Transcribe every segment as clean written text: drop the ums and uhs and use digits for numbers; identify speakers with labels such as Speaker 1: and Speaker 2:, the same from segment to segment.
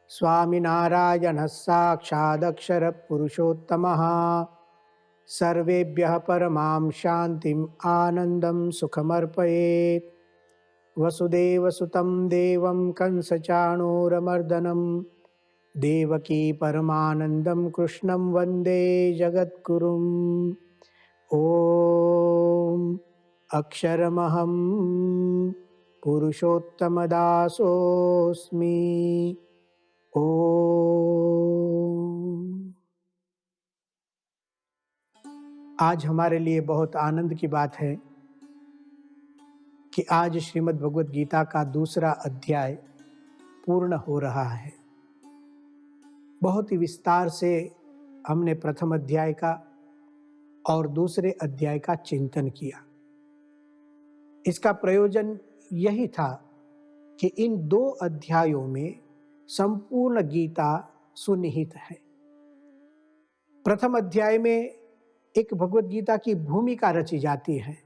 Speaker 1: स्वामिनारायणः साक्षादक्षरपुरुषोत्तमः सर्वेभ्यः परमां शान्तिम् आनन्दं सुखमर्पयेत्। वसुदेवसुतं देवं कंसचाणूरमर्दनं देवकी परमानन्दं कृष्णं वन्दे जगद्गुरुम्। ॐ अक्षरमहं पुरुषोत्तमदासोऽस्मि। ओम। आज हमारे लिए बहुत आनंद की बात है कि आज श्रीमद् भगवद गीता का दूसरा अध्याय पूर्ण हो रहा है। बहुत ही विस्तार से हमने प्रथम अध्याय का और दूसरे अध्याय का चिंतन किया। इसका प्रयोजन यही था कि इन दो अध्यायों में संपूर्ण गीता सुनिहित है। प्रथम अध्याय में एक भगवद गीता की भूमिका रची जाती है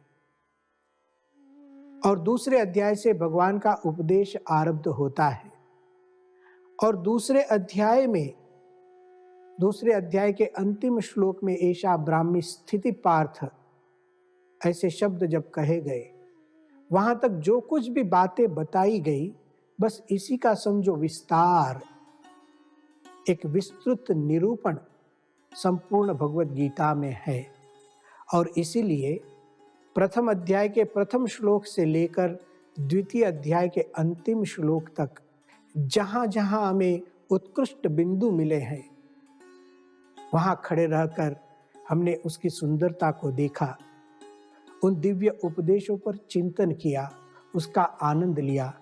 Speaker 1: और दूसरे अध्याय से भगवान का उपदेश आरब्ध होता है। और दूसरे अध्याय के अंतिम श्लोक में ऐशा ब्राह्मी स्थिति पार्थ ऐसे शब्द जब कहे गए, वहां तक जो कुछ भी बातें बताई गई बस इसी का समझो विस्तार, एक विस्तृत निरूपण संपूर्ण भगवद गीता में है। और इसीलिए प्रथम अध्याय के प्रथम श्लोक से लेकर द्वितीय अध्याय के अंतिम श्लोक तक जहां जहां हमें उत्कृष्ट बिंदु मिले हैं, वहां खड़े रहकर हमने उसकी सुंदरता को देखा, उन दिव्य उपदेशों पर चिंतन किया, उसका आनंद लिया।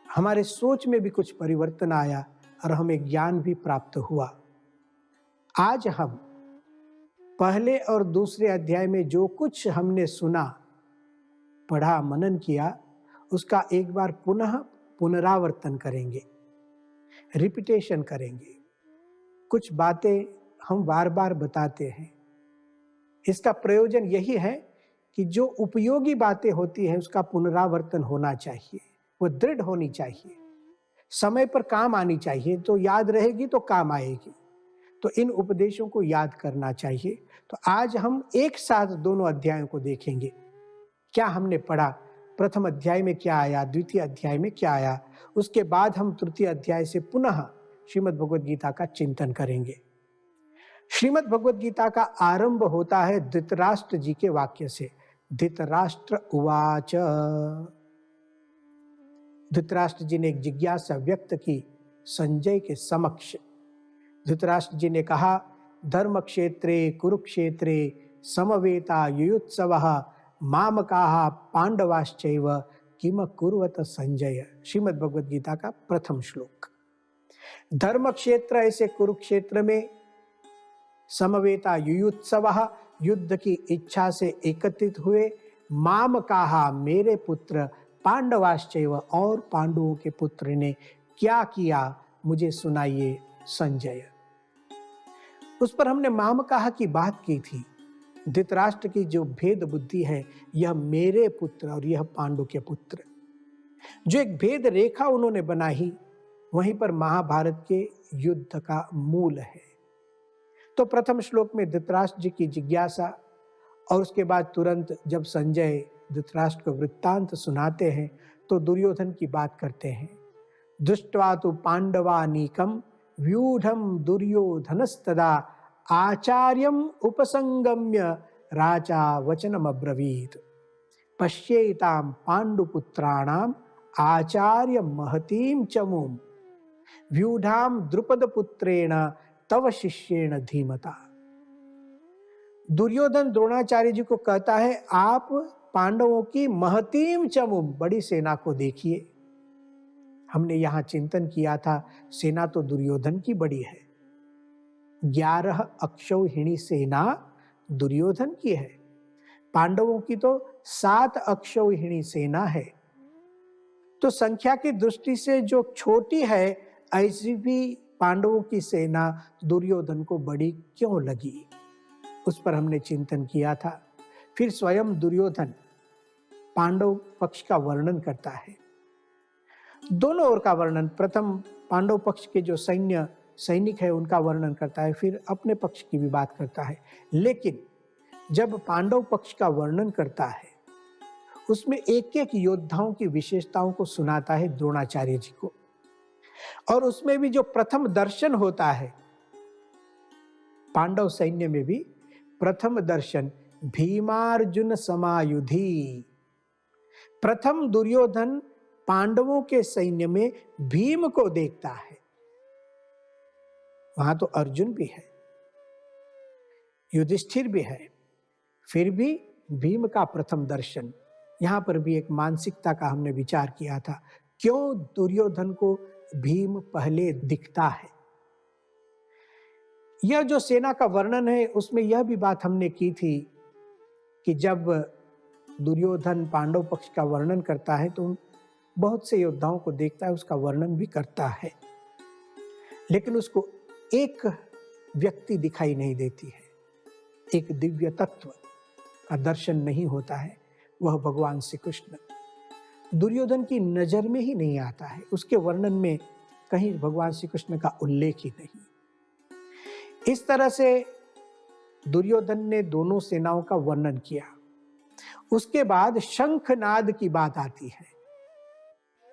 Speaker 1: हमारे सोच में भी कुछ परिवर्तन आया और हमें ज्ञान भी प्राप्त हुआ। आज हम पहले और दूसरे अध्याय में जो कुछ हमने सुना, पढ़ा, मनन किया, उसका एक बार पुनः पुनरावर्तन करेंगे, रिपीटेशन करेंगे। कुछ बातें हम बार बार बताते हैं। इसका प्रयोजन यही है कि जो उपयोगी बातें होती हैं उसका पुनरावर्तन होना चाहिए, वो दृढ़ होनी चाहिए, समय पर काम आनी चाहिए। तो याद रहेगी तो काम आएगी। तो इन उपदेशों को याद करना चाहिए। तो आज हम एक साथ दोनों अध्यायों को देखेंगे। क्या हमने पढ़ा, प्रथम अध्याय में क्या आया, द्वितीय अध्याय में क्या आया, उसके बाद हम तृतीय अध्याय से पुनः श्रीमद् भगवद गीता का चिंतन करेंगे। श्रीमद् भगवद गीता का आरंभ होता है धृतराष्ट्र जी के वाक्य से। धृतराष्ट्र उवाच। धृतराष्ट्र जी ने एक जिज्ञासा व्यक्त की संजय के समक्ष। धृतराष्ट्र जी ने कहा, धर्म क्षेत्रे कुरुक्षेत्रे समवेता युयुत्सवः मामकाः पांडवाश्चैव किम कुर्वत संजय। श्रीमद् भगवद गीता का प्रथम श्लोक। धर्म क्षेत्र ऐसे कुरुक्षेत्र में, समवेता युयुत्सवः युद्ध की इच्छा से एकत्रित हुए, मामकाः मेरे पुत्र, पांडवाश्चैव और पांडवों के पुत्र ने क्या किया मुझे सुनाइए संजय। उस पर हमने मामकाह की बात की थी। धृतराष्ट्र की जो भेद बुद्धि है, यह मेरे पुत्र और यह पांडु के पुत्र, जो एक भेद रेखा उन्होंने बनाई, वहीं पर महाभारत के युद्ध का मूल है। तो प्रथम श्लोक में धृतराष्ट्र जी की जिज्ञासा, और उसके बाद तुरंत जब संजय धृतराष्ट्र को वृत्तांत सुनाते हैं तो दुर्योधन की बात करते हैं। दृष्ट्वा तु पांडवानीकम व्यूढ़म दुर्योधनस्तदा आचार्यम उपसंगम्य राजा वचनम अब्रवीत। पश्येताम पांडुपुत्राणाम आचार्य महतीम चमुम व्यूढ़ाम द्रुपद पुत्रेण तव शिष्येण धीमता। दुर्योधन द्रोणाचार्य जी को कहता है, आप पांडवों की महतीम चमुम बड़ी सेना को देखिए। हमने यहां चिंतन किया था, सेना तो दुर्योधन की बड़ी है, 11 अक्षौहिणी सेना दुर्योधन की है। पांडवों की तो 7 अक्षौहिणी सेना है। तो संख्या की दृष्टि से जो छोटी है, ऐसी भी पांडवों की सेना दुर्योधन को बड़ी क्यों लगी, उस पर हमने चिंतन किया था। फिर स्वयं दुर्योधन पांडव पक्ष का वर्णन करता है। दोनों ओर का वर्णन, प्रथम पांडव पक्ष के जो सैनिक है उनका वर्णन करता है, फिर अपने पक्ष की भी बात करता है। लेकिन जब पांडव पक्ष का वर्णन करता है उसमें एक एक योद्धाओं की विशेषताओं को सुनाता है द्रोणाचार्य जी को। और उसमें भी जो प्रथम दर्शन होता है पांडव सैन्य में भी, प्रथम दर्शन भीमार्जुन समायुधि। प्रथम दुर्योधन पांडवों के सैन्य में भीम को देखता है। वहां तो अर्जुन भी है, युधिष्ठिर भी है, फिर भी भीम का प्रथम दर्शन। यहां पर भी एक मानसिकता का हमने विचार किया था, क्यों दुर्योधन को भीम पहले दिखता है। यह जो सेना का वर्णन है उसमें यह भी बात हमने की थी कि जब दुर्योधन पांडव पक्ष का वर्णन करता है तो बहुत से योद्धाओं को देखता है, उसका वर्णन भी करता है, लेकिन उसको एक व्यक्ति दिखाई नहीं देती है, एक दिव्य तत्व का दर्शन नहीं होता है, वह भगवान श्री कृष्ण दुर्योधन की नजर में ही नहीं आता है, उसके वर्णन में कहीं भगवान श्री कृष्ण का उल्लेख ही नहीं। इस तरह से दुर्योधन ने दोनों सेनाओं का वर्णन किया। उसके बाद शंखनाद की बात आती है।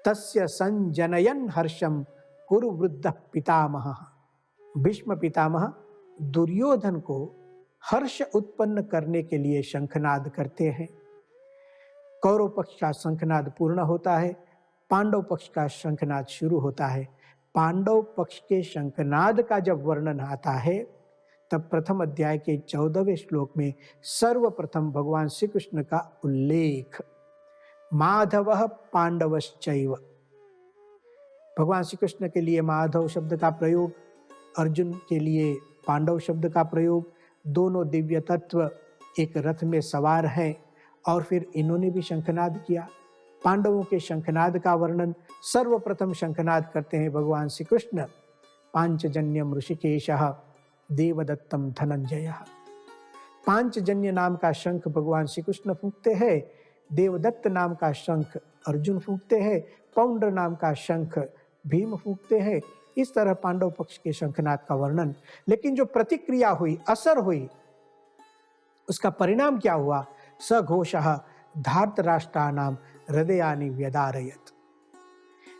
Speaker 1: तस्य संजनयन हर्षम कुरु वृद्ध पितामह। भीष्म पितामह दुर्योधन को हर्ष उत्पन्न करने के लिए शंखनाद करते हैं। कौरव पक्ष का शंखनाद पूर्ण होता है, पांडव पक्ष का शंखनाद शुरू होता है। पांडव पक्ष के शंखनाद का जब वर्णन आता है तब प्रथम अध्याय के 14वें श्लोक में सर्वप्रथम भगवान श्री कृष्ण का उल्लेख, माधवः पांडवश्चैव। भगवान श्री कृष्ण के लिए माधव शब्द का प्रयोग, अर्जुन के लिए पांडव शब्द का प्रयोग, दोनों दिव्य तत्व एक रथ में सवार हैं और फिर इन्होंने भी शंखनाद किया। पांडवों के शंखनाद का वर्णन सर्वप्रथम शंखनाद करते हैं भगवान श्री कृष्ण। पांचजन्यम ऋषिकेशः देवदत्तम धनंजय। पांचजन्य नाम का शंख भगवान श्री कृष्ण फूंकते हैं, देवदत्त नाम का शंख अर्जुन फूंकते हैं, पौंड्र नाम का शंख भीम फूंकते हैं। इस तरह पांडव पक्ष के शंखनाद का वर्णन। लेकिन जो प्रतिक्रिया हुई, असर हुई, उसका परिणाम क्या हुआ? सघोषः धार्तराष्ट्राणाम हृदयानि व्यदारयत्।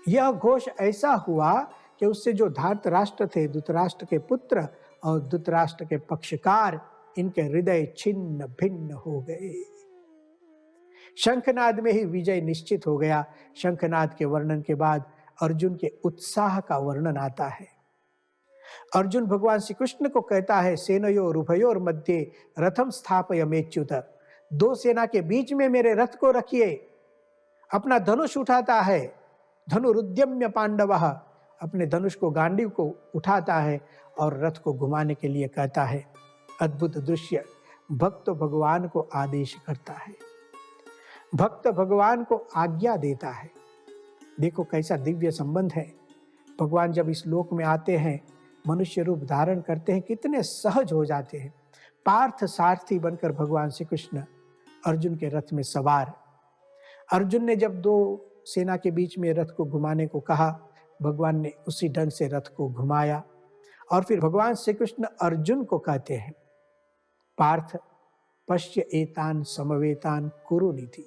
Speaker 1: यह घोष ऐसा हुआ कि उससे जो धार्तराष्ट्र थे, धृतराष्ट्र के पुत्र और धृतराष्ट्र के पक्षकार, इनके हृदय छिन्न भिन्न हो गए। शंखनाद में ही विजय निश्चित हो गया। शंखनाद के वर्णन के बाद अर्जुन के उत्साह का वर्णन आता है। अर्जुन भगवान श्री कृष्ण को कहता है, सेनयोर उभयोर मध्ये रथम स्थापयमेच्युत। दो सेना के बीच में मेरे रथ को रखिए। अपना धनुष उठाता है, धनुरुद्यम्य पांडवः, अपने धनुष को, गांडीव को उठाता है और रथ को घुमाने के लिए कहता है। अद्भुत दृश्य। भक्त भगवान को आदेश करता है, भक्त भगवान को आज्ञा देता है। देखो कैसा दिव्य संबंध है। भगवान जब इस लोक में आते हैं, मनुष्य रूप धारण करते हैं, कितने सहज हो जाते हैं। पार्थ सारथी बनकर भगवान श्री कृष्ण अर्जुन के रथ में सवार। अर्जुन ने जब दो सेना के बीच में रथ को घुमाने को कहा, भगवान ने उसी ढंग से रथ को घुमाया। और फिर भगवान श्री कृष्ण अर्जुन को कहते हैं, पार्थ पश्य एतान समवेतान कुरु निधि।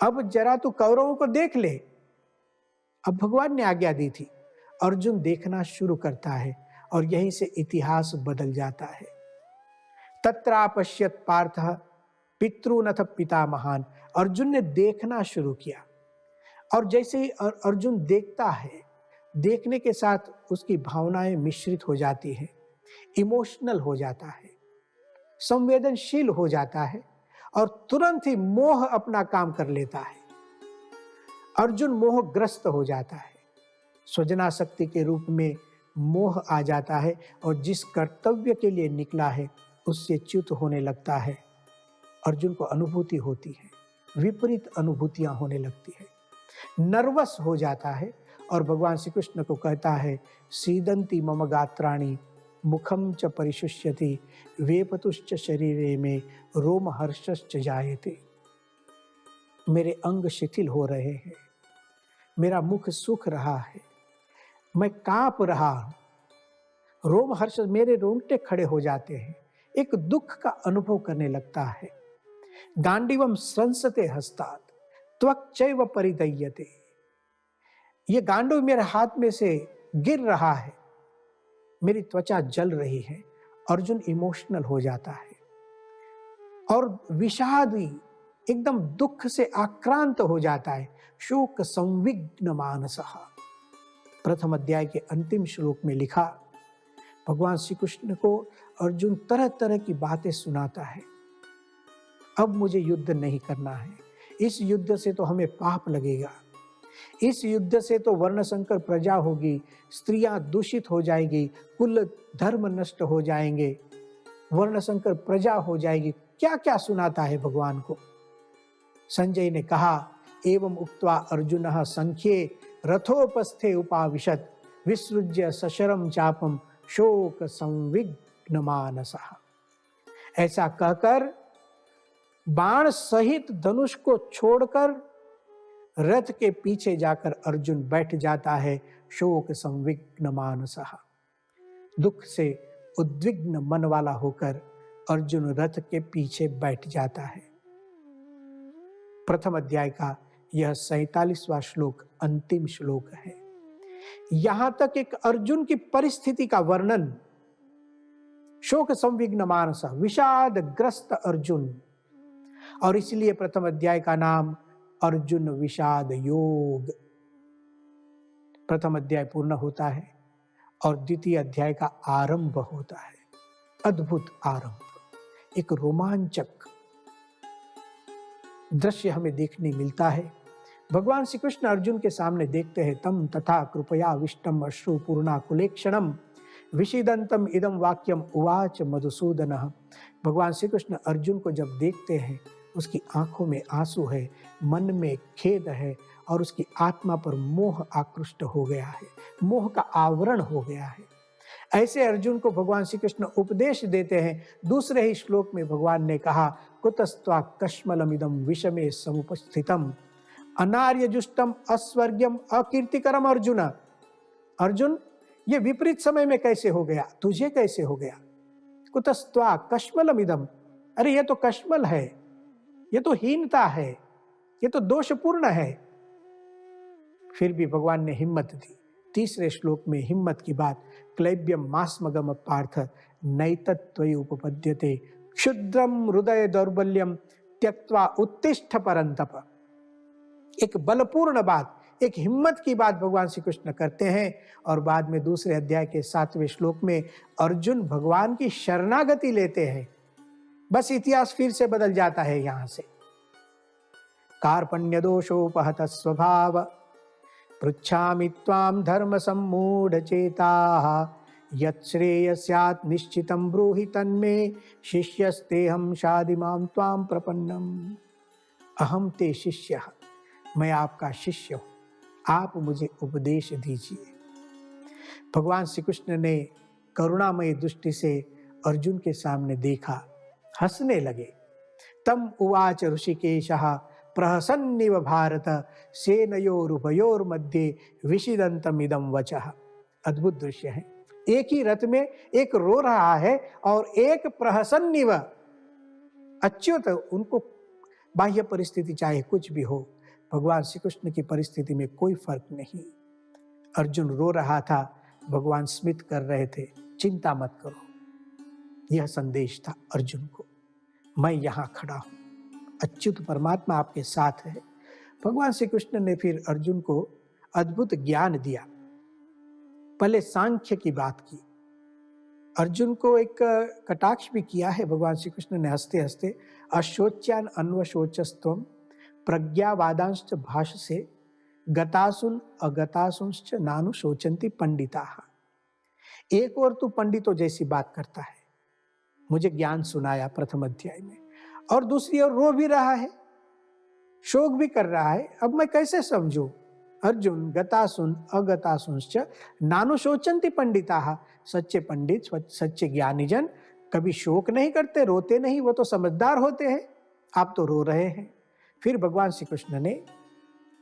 Speaker 1: अब जरा तू कौरवों को देख ले। अब भगवान ने आज्ञा दी थी, अर्जुन देखना शुरू करता है और यहीं से इतिहास बदल जाता है। तत्रापश्यत पार्थः पितॄनथ पितामहान्। अर्जुन ने देखना शुरू किया और जैसे ही अर्जुन देखता है, देखने के साथ उसकी भावनाएं मिश्रित हो जाती हैं, इमोशनल हो जाता है, संवेदनशील हो जाता है और तुरंत ही मोह अपना काम कर लेता है। अर्जुन मोहग्रस्त हो जाता है, स्वजनाशक्ति के रूप में मोह आ जाता है और जिस कर्तव्य के लिए निकला है उससे च्युत होने लगता है। अर्जुन को अनुभूति होती है, विपरीत अनुभूतियां होने लगती है, नर्वस हो जाता है और भगवान श्री कृष्ण को कहता है, सीदंती मम गात्राणि मुखम च परिशुष्यति वेपतुश्च शरीरे में रोमहर्षश्च जायते। मेरे अंग शिथिल हो रहे हैं, मेरा मुख सूख रहा है, मैं कांप रहा हूं, रोमहर्ष मेरे रोंगटे खड़े हो जाते हैं, एक दुख का अनुभव करने लगता है। गांडीवम संसते हस्तात् त्वक् चैव परिदह्यते। ये गांडव मेरे हाथ में से गिर रहा है, मेरी त्वचा जल रही है। अर्जुन इमोशनल हो जाता है और विषादी एकदम दुख से आक्रांत हो जाता है। शोक संविघ्न मानसः। प्रथम अध्याय के अंतिम श्लोक में लिखा, भगवान श्री कृष्ण को अर्जुन तरह तरह की बातें सुनाता है। अब मुझे युद्ध नहीं करना है, इस युद्ध से तो हमें पाप लगेगा, इस युद्ध से तो वर्णशंकर प्रजा होगी, स्त्रियां दूषित हो जाएगी, कुल धर्म नष्ट हो जाएंगे, वर्णशंकर प्रजा हो जाएगी। क्या क्या सुनाता है भगवान को। संजय ने कहा, एवं उक्त्वा अर्जुनः संख्ये रथोपस्थे उपाविशत् विसृज्य सशरम चापम शोक संविघ्न मानसः। ऐसा कहकर बाण सहित धनुष को छोड़कर रथ के पीछे जाकर अर्जुन बैठ जाता है। शोक संविघ्न मानसः। दुख से उद्विग्न मन वाला होकर अर्जुन रथ के पीछे बैठ जाता है। प्रथम अध्याय का यह 47वां श्लोक अंतिम श्लोक है। यहां तक एक अर्जुन की परिस्थिति का वर्णन, शोक संविघ्न मानसः, विषाद ग्रस्त अर्जुन, और इसलिए प्रथम अध्याय का नाम अर्जुन विषाद योग। प्रथम अध्याय पूर्ण होता है और द्वितीय अध्याय का आरंभ होता है। अद्भुत आरंभ, एक रोमांचक दृश्य हमें देखने मिलता है। भगवान श्री कृष्ण अर्जुन के सामने देखते हैं, तम तथा कृपया विष्टम अश्रु पूर्णा कुलेक्षणम विषिदंतम इदम वाक्यम उवाच मधुसूदनः। भगवान श्री कृष्ण अर्जुन को जब देखते हैं, उसकी आंखों में आंसू है, मन में खेद है और उसकी आत्मा पर मोह आकृष्ट हो गया है, मोह का आवरण हो गया है। ऐसे अर्जुन को भगवान श्री कृष्ण उपदेश देते हैं। दूसरे ही श्लोक में भगवान ने कहा, कुतस्त्वा कश्मलमिदं विषमे समुपस्थितम अनार्यजुष्टम अस्वर्ग्यम अकीर्तिकरम। अर्जुन, अर्जुन ये विपरीत समय में कैसे हो गया, तुझे कैसे हो गया। कुतस्त्वा कश्मलमिदं, अरे ये तो कश्मल है, ये तो हीनता है, ये तो दोषपूर्ण है। फिर भी भगवान ने हिम्मत दी। तीसरे श्लोक में हिम्मत की बात, क्लैब्यम मास्मगम पार्थ नैतत्त्वयि उपपद्यते क्षुद्रम हृदय दौर्बल्यम त्यक्त्वा उत्तिष्ठ परंतप। एक बलपूर्ण बात, एक हिम्मत की बात भगवान श्री कृष्ण करते हैं। और बाद में दूसरे अध्याय के 7वें श्लोक में अर्जुन भगवान की शरणागति लेते हैं। बस इतिहास फिर से बदल जाता है यहां से। कार्पण्य दोषोपहत स्वभाव पृच्छामि त्वां धर्म सम्मूढ़ चेताः यत् स्यात् निश्चितं ब्रूहि तन्मे शिष्यस्तेहं शाधिमां त्वां प्रपन्नम। अहम ते शिष्यः, मैं आपका शिष्य हूं, आप मुझे उपदेश दीजिए। भगवान श्री कृष्ण ने करुणामयी दृष्टि से अर्जुन के सामने देखा, हंसने लगे। तम उवाच ऋषिकेशः प्रहसन्निव भारत सेनयोरुभयोर्मध्ये विषिदन्तमिदं वचः। अद्भुत दृश्य है। एक ही रथ में एक रो रहा है और एक प्रहसन्निव, अच्युत, उनको बाह्य परिस्थिति चाहे कुछ भी हो, भगवान श्री कृष्ण की परिस्थिति में कोई फर्क नहीं। अर्जुन रो रहा था, भगवान स्मित कर रहे थे, चिंता मत करो। यह संदेश था अर्जुन को, मैं यहां खड़ा हूं, अच्युत परमात्मा आपके साथ है। भगवान श्री कृष्ण ने फिर अर्जुन को अद्भुत ज्ञान दिया। पहले सांख्य की बात की, अर्जुन को एक कटाक्ष भी किया है भगवान श्री कृष्ण ने हंसते हंसते, अशोच्यान अन्वशोचस्त्वम प्रज्ञावादांश्च भाषसे गतासुन अगतासुंश्च नानु शोचन्ति पंडिताः। एक और तू पंडितों जैसी बात करता है, मुझे ज्ञान सुनाया प्रथम अध्याय में, और दूसरी ओर रो भी रहा है, शोक भी कर रहा है। अब मैं कैसे समझूं? अर्जुन, गतासुन अगतासुंश्च नानु शोचन्ति पंडिताः। सच्चे पंडित, सच्चे ज्ञानी जन कभी शोक नहीं करते, रोते नहीं, वो तो समझदार होते हैं। आप तो रो रहे हैं। फिर भगवान श्री कृष्ण ने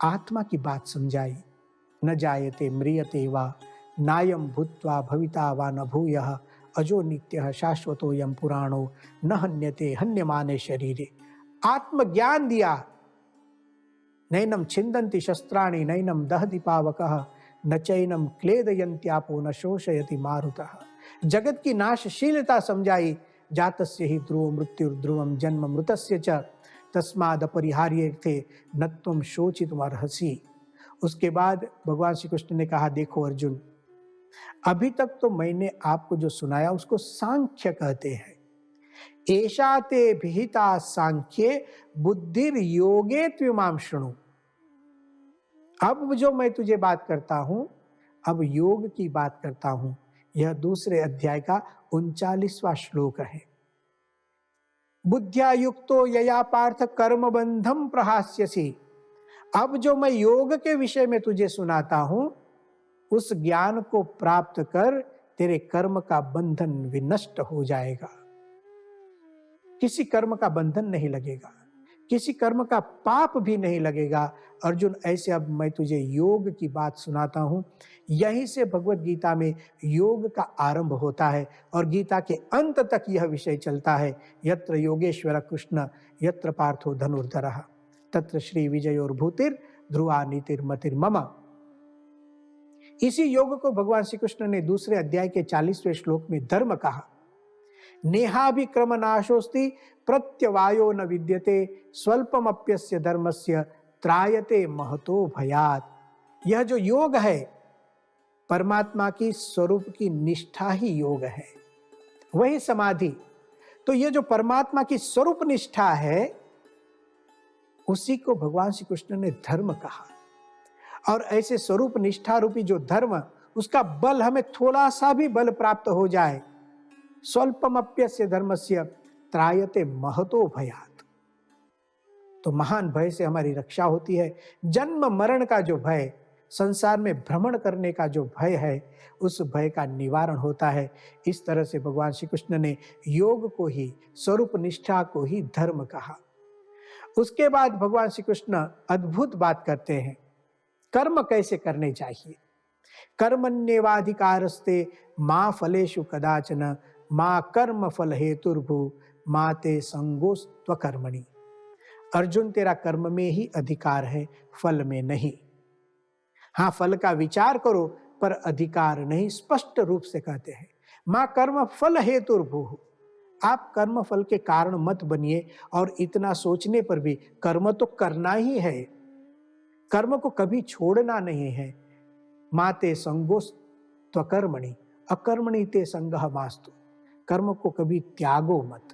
Speaker 1: आत्मा की बात समझाई। न जायते म्रियते वा नायम भूत्वा भविता वा न भूयः अजो नित्यः शाश्वतोयम पुराणो न हन्यते हन्यमाने शरीरे। आत्मज्ञान दिया। नैनम छिन्दन्ति शस्त्राणि नैनम दहति पावकः न चैनम क्लेदयन्त्यापो न शोषयति मारुतः। जगत की नाशशीलता समझाई। जातस्य ही ध्रुव मृत्युर्ध्रुवम जन्म मृतस्य च तस्माद अपरिहार्येर्थे न त्वं शोचितुमर्हसि। उसके बाद भगवान श्री कृष्ण ने कहा, देखो अर्जुन, अभी तक तो मैंने आपको जो सुनाया उसको सांख्य कहते हैं। एषा ते विहिता सांख्ये बुद्धिर योगे त्विमां शृणु। अब जो मैं तुझे बात करता हूं, अब योग की बात करता हूं। यह दूसरे अध्याय का 39वां श्लोक है। बुद्ध्या युक्तो यया पार्थ कर्म बंधम प्रहास्यसि। अब जो मैं योग के विषय में तुझे सुनाता हूं, उस ज्ञान को प्राप्त कर तेरे कर्म का बंधन विनष्ट हो जाएगा। किसी कर्म का बंधन नहीं लगेगा, किसी कर्म का पाप भी नहीं लगेगा। अर्जुन, ऐसे अब मैं तुझे योग की बात सुनाता हूं। यहीं से भगवत गीता में योग का आरंभ होता है और गीता के अंत तक यह विषय चलता है। यत्र योगेश्वर कृष्ण यत्र पार्थो धनुर्धरः तत्र श्री विजयोर्भूतिर ध्रुवा नीतिर्मतिर्मम। इसी योग को भगवान श्री कृष्ण ने दूसरे अध्याय के 40वें श्लोक में धर्म कहा। नेहाभिक्रम नाशोस्ति प्रत्यवायो न विद्यते स्वल्पमप्यस्य धर्मस्य त्रायते महतो भयात्। यह जो योग है, परमात्मा की स्वरूप की निष्ठा ही योग है, वही समाधि। तो यह जो परमात्मा की स्वरूप निष्ठा है, उसी को भगवान श्री कृष्ण ने धर्म कहा। और ऐसे स्वरूप निष्ठा रूपी जो धर्म, उसका बल हमें थोड़ा सा भी बल प्राप्त हो जाए, स्वल्पमप्यस्य धर्मस्य त्रायते महतो भयात्, तो महान भय से हमारी रक्षा होती है। जन्म मरण का जो भय, संसार में भ्रमण करने का जो भय है, उस भय का निवारण होता है। इस तरह से भगवान श्री कृष्ण ने योग को ही, स्वरूप निष्ठा को ही धर्म कहा। उसके बाद भगवान श्री कृष्ण अद्भुत बात करते हैं, कर्म कैसे करने चाहिए। कर्मण्येवाधिकारस्ते मा फलेषु कदाचन मा कर्म फल हेतुर्भु मा ते संगोस्त्व कर्मणि। अर्जुन, तेरा कर्म में ही अधिकार है, फल में नहीं। हाँ, फल का विचार करो पर अधिकार नहीं, स्पष्ट रूप से कहते हैं। मां कर्म फल हेतुर्भु, आप कर्म फल के कारण मत बनिए। और इतना सोचने पर भी कर्म तो करना ही है, कर्म को कभी छोड़ना नहीं है। माते संगोस्त्व कर्मणि अकर्मणि ते संगः मास्तु। कर्म को कभी त्यागो मत,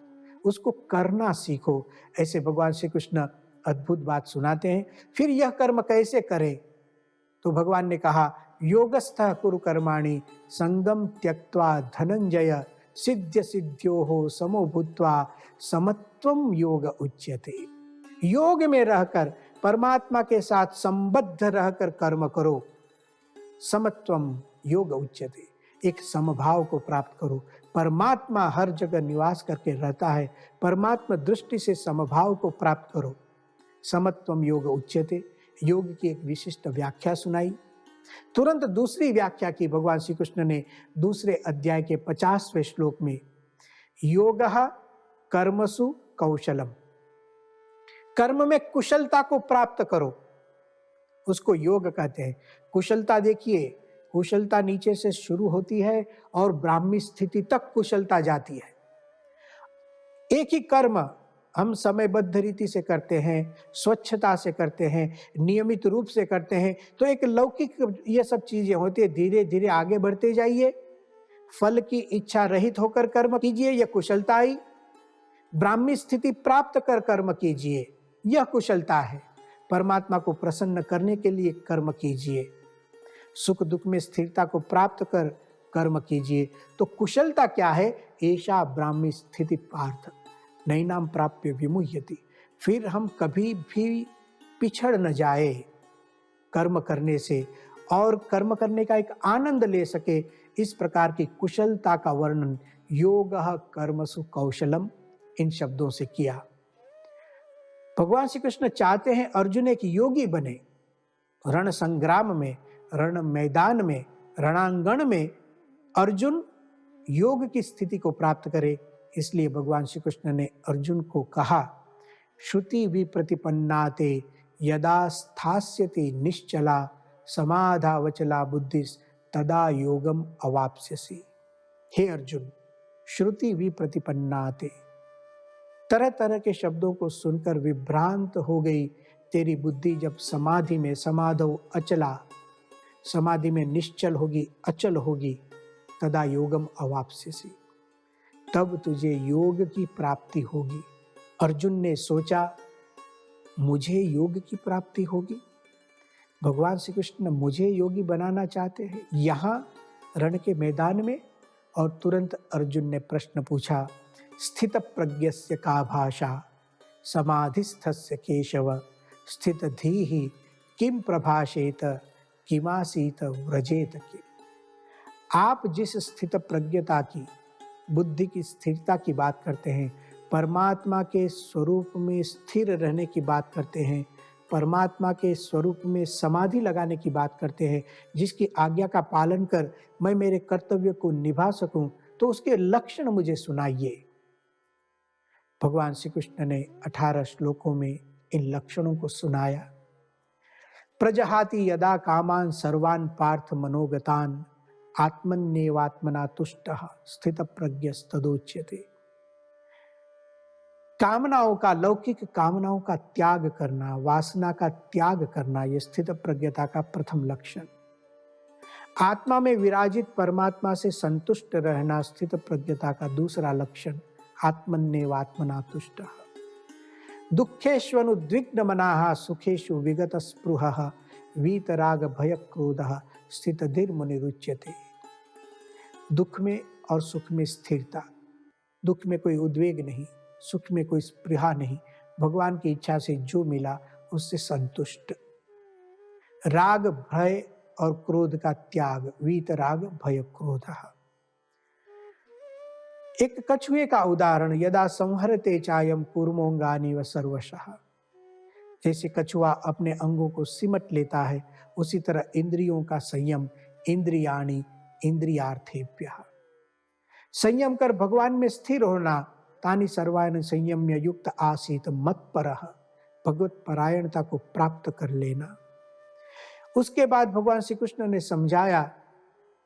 Speaker 1: उसको करना सीखो। ऐसे भगवान श्री कृष्ण अद्भुत बात सुनाते हैं। फिर यह कर्म कैसे करें, तो भगवान ने कहा, योगस्थः कुरु कर्माणि संगम त्यक्त्वा धनंजय सिद्ध सिद्ध्योः समो भूत्वा समत्वम योग उच्यते। योग में रहकर, परमात्मा के साथ संबद्ध रहकर कर्म करो। समत्वम योग उच्यते, एक समभाव को प्राप्त करो। परमात्मा हर जगह निवास करके रहता है, परमात्मा दृष्टि से समभाव को प्राप्त करो। समत्वम योग उच्यते, योग की एक विशिष्ट व्याख्या सुनाई। तुरंत दूसरी व्याख्या की भगवान श्री कृष्ण ने दूसरे अध्याय के 50वें श्लोक में। योगः कर्मसु कौशलम, कर्म में कुशलता को प्राप्त करो, उसको योग कहते हैं। कुशलता देखिए, कुशलता नीचे से शुरू होती है और ब्राह्मी स्थिति तक कुशलता जाती है। एक ही कर्म हम समयबद्ध रीति से करते हैं, स्वच्छता से करते हैं, नियमित रूप से करते हैं, तो एक लौकिक ये सब चीजें होती है। धीरे धीरे आगे बढ़ते जाइए, फल की इच्छा रहित होकर कर्म कीजिए, यह कुशलता आई। ब्राह्मी स्थिति प्राप्त कर कर्म कीजिए, यह कुशलता है। परमात्मा को प्रसन्न करने के लिए कर्म कीजिए, सुख दुख में स्थिरता को प्राप्त कर कर्म कीजिए। तो कुशलता क्या है? एषा ब्राह्मी स्थिति पार्थ नैनाम प्राप्य विमुह्यति। फिर हम कभी भी पिछड़ न जाए कर्म करने से, और कर्म करने का एक आनंद ले सके। इस प्रकार की कुशलता का वर्णन योगः कर्मसु कौशलम इन शब्दों से किया। भगवान श्री कृष्ण चाहते हैं अर्जुन एक योगी बने, रण संग्राम में, रण मैदान में, रणांगण में अर्जुन योग की स्थिति को प्राप्त करे। इसलिए भगवान श्री कृष्ण ने अर्जुन को कहा, श्रुति विप्रतिपन्नाते यदा स्थास्यति निश्चला समाधावचला बुद्धिस तदा योगम अवाप्स्यसि। हे अर्जुन, श्रुति विप्रतिपन्नाते, तरह तरह के शब्दों को सुनकर विभ्रांत हो गई तेरी बुद्धि जब समाधि में, समाधौ अचला, समाधि में निश्चल होगी, अचल होगी, तदा योगम अवाप्स्यसि, तब तुझे योग की प्राप्ति होगी। अर्जुन ने सोचा, मुझे योग की प्राप्ति होगी? भगवान श्री कृष्ण मुझे योगी बनाना चाहते हैं यहाँ रण के मैदान में? और तुरंत अर्जुन ने प्रश्न पूछा, स्थित प्रज्ञस्य का भाषा समाधिस्थस्य केशव स्थित धीहि किम प्रभाषेत किमासीत व्रजेत किम। आप जिस स्थित प्रज्ञता की, बुद्धि की स्थिरता की बात करते हैं, परमात्मा के स्वरूप में स्थिर रहने की बात करते हैं, परमात्मा के स्वरूप में समाधि लगाने की बात करते हैं, जिसकी आज्ञा का पालन कर मैं मेरे कर्तव्य को निभा सकूं, तो उसके लक्षण मुझे सुनाइए। भगवान श्री कृष्ण ने 18 श्लोकों में इन लक्षणों को सुनाया। प्रजहाति यदा कामान सर्वान पार्थ मनोगतान आत्मन्येवात्मना तुष्टः स्थित प्रज्ञस्तदोच्यते। कामनाओं का, लौकिक कामनाओं का त्याग करना, वासना का त्याग करना, यह स्थित प्रज्ञता का प्रथम लक्षण। आत्मा में विराजित परमात्मा से संतुष्ट रहना स्थित प्रज्ञता का दूसरा लक्षण। आत्मन्येवात्मना तुष्टः। दुःखेष्वनुद्विग्न मनाः सुखेषु विगत स्पृहः वीतराग भय क्रोधः स्थितधिर्मुनिरुच्यते। दुख में और सुख में स्थिरता, दुख में कोई उद्वेग नहीं, सुख में कोई स्पृहा नहीं, भगवान की इच्छा से जो मिला उससे संतुष्ट। राग भय और क्रोध का त्याग, वीतराग भय क्रोधः। एक कछुए का उदाहरण, यदा संहरते चायम कूर्मोंगानि व सर्वशः। जैसे कछुआ अपने अंगों को सिमट लेता है, उसी तरह इंद्रियों का संयम, इंद्रियाणि इंद्रियार्थेभ्यः। संयम कर भगवान में स्थिर होना, तानि सर्वाणि संयम्य युक्त आसीत मत्परः, भगवत परायणता को प्राप्त कर लेना। उसके बाद भगवान श्री कृष्ण ने समझाया,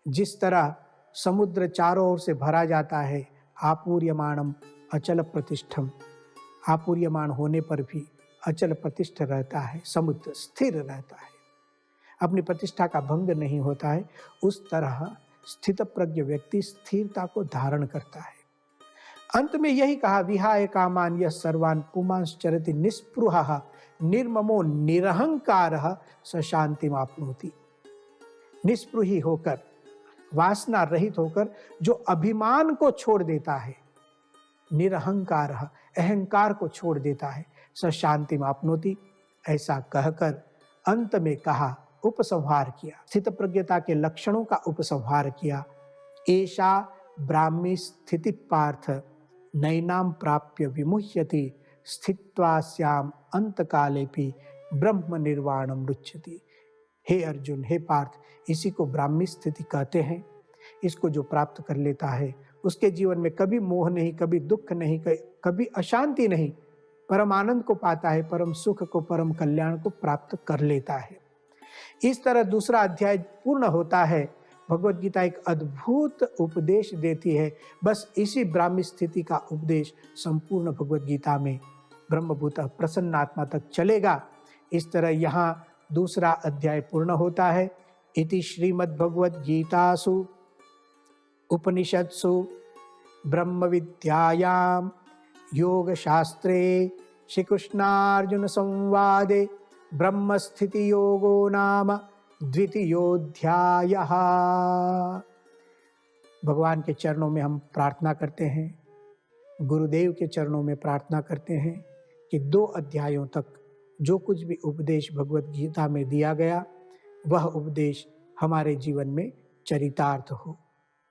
Speaker 1: जिस तरह समुद्र चारों ओर से भरा जाता है, आपूर्यमाणम अचल प्रतिष्ठम, आपूर्यमान होने पर भी अचल प्रतिष्ठ रहता है, समुद्र स्थिर रहता है, अपनी प्रतिष्ठा का भंग नहीं होता है, उस तरह स्थित प्रज्ञ व्यक्ति स्थिरता को धारण करता है। अंत में यही कहा, विहाय कामान यः सर्वान् पुमांश्चरति निस्पृहः निर्ममो निरहंकारः स शांतिमाप्नोति। निस्पृही होकर, वासना रहित होकर जो अभिमान को छोड़ देता है, निरहंकारः अहंकार को छोड़ देता है, स शांतिमाप्नोति। ऐसा कहकर अंत में कहा, उपसंहार किया, स्थित प्रज्ञता के लक्षणों का उपसंहार किया। एषा ब्राह्मी स्थिति पार्थ नैनाम प्राप्य विमुह्यति स्थित्वास्याम अंतकालेपि ब्रह्म निर्वाणम रुच्यति। हे अर्जुन, हे पार्थ, इसी को ब्राह्मी स्थिति कहते हैं। इसको जो प्राप्त कर लेता है, उसके जीवन में कभी मोह नहीं, कभी दुख नहीं, कभी अशांति नहीं, परम आनंद को पाता है, परम सुख को, परम कल्याण को प्राप्त कर लेता है। इस तरह दूसरा अध्याय पूर्ण होता है। भगवत गीता एक अद्भुत उपदेश देती है। बस इसी ब्राह्मी स्थिति का उपदेश संपूर्ण भगवत गीता में ब्रह्मभूतः प्रसन्नात्मा तक चलेगा। इस तरह यहाँ दूसरा अध्याय पूर्ण होता है। इति श्रीमद् भगवद गीतासु उपनिषत्सु ब्रह्म विद्यायां योग शास्त्रे श्री कृष्णार्जुन संवादे ब्रह्म स्थिति योगो नाम द्वितीयोऽध्यायः। भगवान के चरणों में हम प्रार्थना करते हैं, गुरुदेव के चरणों में प्रार्थना करते हैं कि 2 अध्यायों तक जो कुछ भी उपदेश भगवत गीता में दिया गया, वह उपदेश हमारे जीवन में चरितार्थ हो।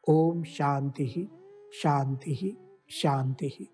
Speaker 1: ओम शांति ही शांति ही शांति ही।